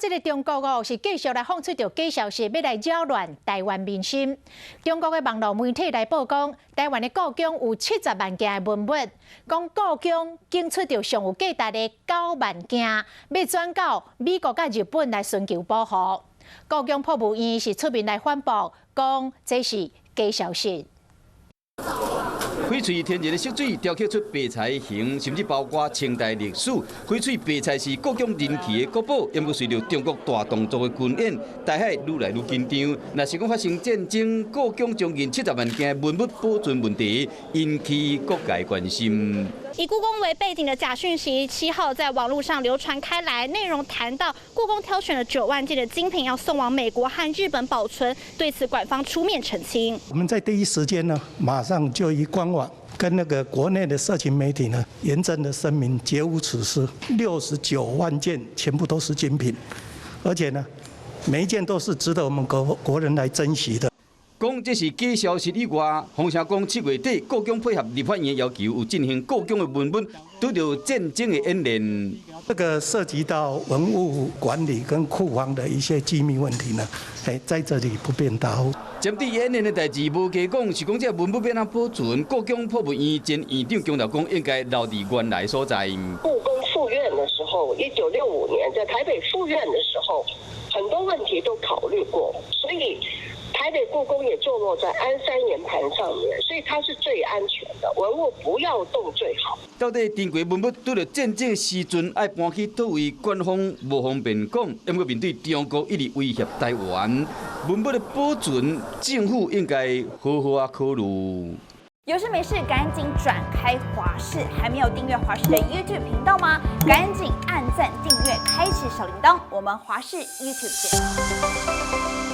这个中国是继续来放出着假消息，要来扰乱台湾民心。中国的网络媒体来报讲，台湾的故宫有70万件的文物，讲故宫检出着上有价值的9万件，要转到美国甲日本来寻求保护。故宫博物院是出面来反驳，讲这是假消息。 翡翠天然的色水雕刻出白菜形，甚至包括清代历史。翡翠白菜是故宫人气的国宝，因为随着中国大动作的军演，台海愈来愈紧张。若是讲发生战争，故宫将近70万件文物保存问题，引起各界关心。 以故宫为背景的假讯息，7号在网络上流传开来，内容谈到故宫挑选了9万件的精品要送往美国和日本保存，对此馆方出面澄清。我们在第一时间呢，马上就以官网跟那个国内的社群媒体呢，严正的声明，绝无此事。69万件全部都是精品，而且呢，每一件都是值得我们国人来珍惜的。 讲这是假消息以外，洪城讲7月底，故宫配合立法院要求，有进行故宫的文物拄到战争的演练。这个涉及到文物管理跟库房的一些机密问题呢，在这里不便答复。针对演练的代志，无加讲是讲这文物要哪保存。故宫博物院前院长姜老公应该留伫原来所在。故宫复院的时候，1965年在台北复院的时候，很多问题都考虑过，所以。 台北故宫也坐落在安山岩盘上面，所以它是最安全的，文物不要动最好。到底珍贵文物拄到战争时阵爱搬去倒位，官方无方便讲，因为面对中国一直威胁台湾，文物的保存，政府应该好好啊考虑。 有事没事赶紧转开华视，还没有订阅华视的 YouTube 频道吗？赶紧按赞、订阅、开启小铃铛，我们华视 YouTube 见。